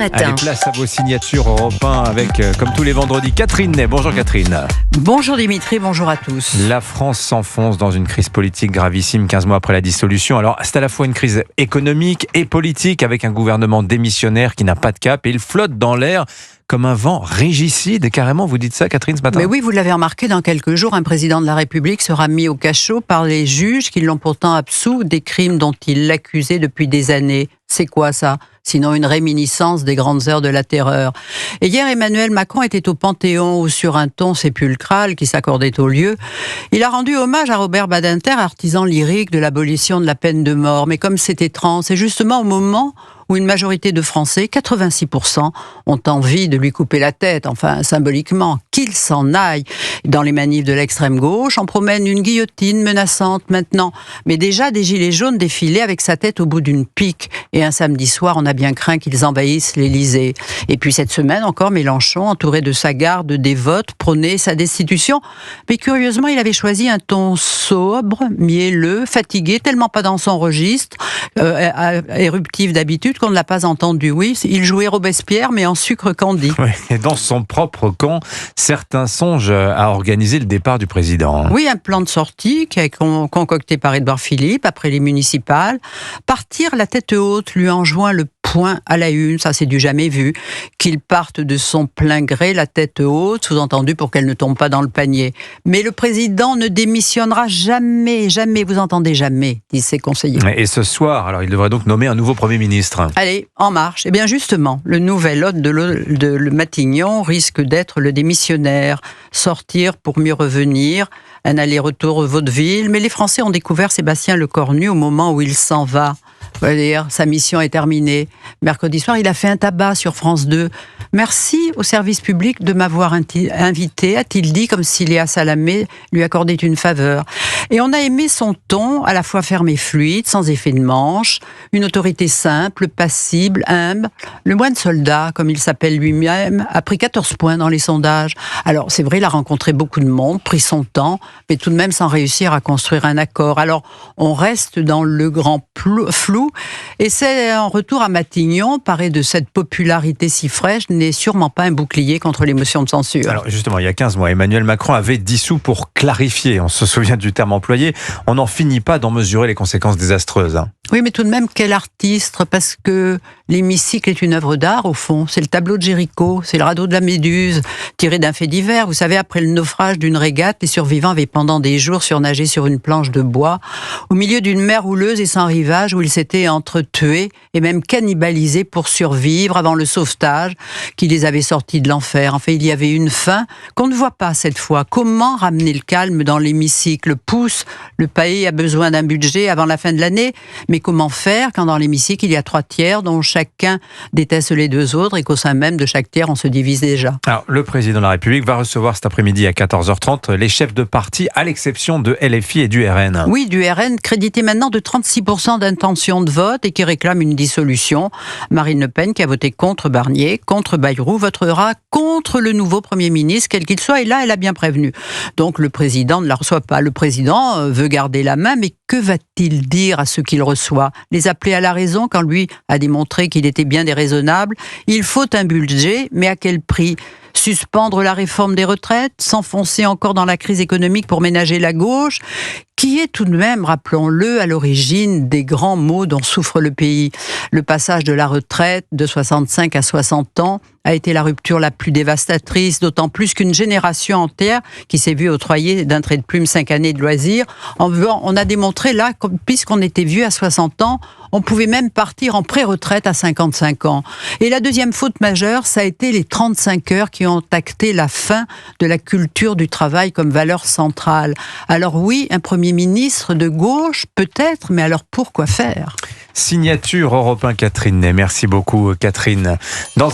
Allez, place à vos signatures Europe 1 avec, comme tous les vendredis, Catherine Ney. Bonjour Catherine. Bonjour Dimitri, bonjour à tous. La France s'enfonce dans une crise politique gravissime 15 mois après la dissolution. Alors, c'est à la fois une crise économique et politique avec un gouvernement démissionnaire qui n'a pas de cap et il flotte dans l'air comme un vent régicide. Carrément, vous dites ça Catherine ce matin ? Mais oui, vous l'avez remarqué, dans quelques jours, un président de la République sera mis au cachot par les juges qui l'ont pourtant absous des crimes dont il l'accusait depuis des années. C'est quoi ça ? Sinon une réminiscence des grandes heures de la terreur. Et hier, Emmanuel Macron était au Panthéon où, sur un ton sépulcral qui s'accordait au lieu, il a rendu hommage à Robert Badinter, artisan lyrique de l'abolition de la peine de mort. Mais comme c'est étrange, c'est justement au moment où une majorité de Français, 86%, ont envie de lui couper la tête, enfin symboliquement, qu'il s'en aille. Dans les manifs de l'extrême gauche, on promène une guillotine menaçante maintenant. Mais déjà, des gilets jaunes défilaient avec sa tête au bout d'une pique. Et un samedi soir, on a bien craint qu'ils envahissent l'Élysée. Et puis cette semaine encore, Mélenchon, entouré de sa garde dévote, prônait sa destitution. Mais curieusement, il avait choisi un ton sobre, mielleux, fatigué, tellement pas dans son registre, éruptif d'habitude, qu'on ne l'a pas entendu. Oui, il jouait Robespierre, mais en sucre candi. Oui, et dans son propre camp, certains songent à organiser le départ du président. Oui, un plan de sortie qui est concocté par Édouard Philippe après les municipales. Partir la tête haute, lui enjoint le point à la une, ça c'est du jamais vu, qu'il parte de son plein gré la tête haute, sous-entendu pour qu'elle ne tombe pas dans le panier. Mais le président ne démissionnera jamais, jamais, vous entendez jamais, disent ses conseillers. Et ce soir, alors il devrait donc nommer un nouveau Premier ministre. Allez, en marche. Eh bien justement, le nouvel hôte de Matignon risque d'être le démissionnaire. Sortir pour mieux revenir, un aller-retour au vaudeville. Mais les Français ont découvert Sébastien Lecornu au moment où il s'en va. Dire, sa mission est terminée. Mercredi soir, il a fait un tabac sur France 2. Merci au service public de m'avoir invité, a-t-il dit, comme si Léa Salamé lui accordait une faveur. Et on a aimé son ton, à la fois ferme et fluide, sans effet de manche, une autorité simple, passible, humble. Le moine soldat, comme il s'appelle lui-même, a pris 14 points dans les sondages. Alors, c'est vrai, il a rencontré beaucoup de monde, pris son temps, mais tout de même sans réussir à construire un accord. Alors, on reste dans le grand flou, et c'est en retour à Matignon, paré de cette popularité si fraîche, n'est sûrement pas un bouclier contre les motions de censure. Alors justement, il y a 15 mois, Emmanuel Macron avait dissous pour clarifier. On se souvient du terme employé. On n'en finit pas d'en mesurer les conséquences désastreuses. Oui, mais tout de même, quel artiste, parce que l'hémicycle est une œuvre d'art, au fond. C'est le tableau de Géricault, c'est le radeau de la Méduse, tiré d'un fait divers. Vous savez, après le naufrage d'une régate, les survivants avaient pendant des jours surnagé sur une planche de bois, au milieu d'une mer houleuse et sans rivage, où ils s'étaient entretués et même cannibalisés pour survivre avant le sauvetage qui les avait sortis de l'enfer. Enfin, il y avait une fin qu'on ne voit pas cette fois. Comment ramener le calme dans l'hémicycle ? Pousse, le pays a besoin d'un budget avant la fin de l'année, mais comment faire quand dans l'hémicycle il y a 3 tiers dont chacun déteste les 2 autres et qu'au sein même de chaque tiers on se divise déjà ? Alors, le président de la République va recevoir cet après-midi à 14h30 les chefs de parti, à l'exception de LFI et du RN. Oui, du RN, crédité maintenant de 36% d'intention de vote et qui réclame une dissolution. Marine Le Pen, qui a voté contre Barnier, contre Bayrou, votera contre le nouveau Premier ministre, quel qu'il soit, et là, elle a bien prévenu. Donc, le président ne la reçoit pas. Le président veut garder la main, mais que va-t-il dire à ceux qu'il reçoit ? Les appeler à la raison quand lui a démontré qu'il était bien déraisonnable ? Il faut un budget, mais à quel prix ? Suspendre la réforme des retraites, s'enfoncer encore dans la crise économique pour ménager la gauche, qui est tout de même, rappelons-le, à l'origine des grands maux dont souffre le pays. Le passage de la retraite de 65 à 60 ans a été la rupture la plus dévastatrice, d'autant plus qu'une génération entière qui s'est vue octroyer d'un trait de plume 5 années de loisirs. On a démontré là, puisqu'on était vieux à 60 ans, on pouvait même partir en pré-retraite à 55 ans. Et la deuxième faute majeure, ça a été les 35 heures qui ont acté la fin de la culture du travail comme valeur centrale. Alors oui, un Premier ministre de gauche, peut-être, mais alors pourquoi faire ? Signature Europe 1 Catherine Ney. Merci beaucoup Catherine.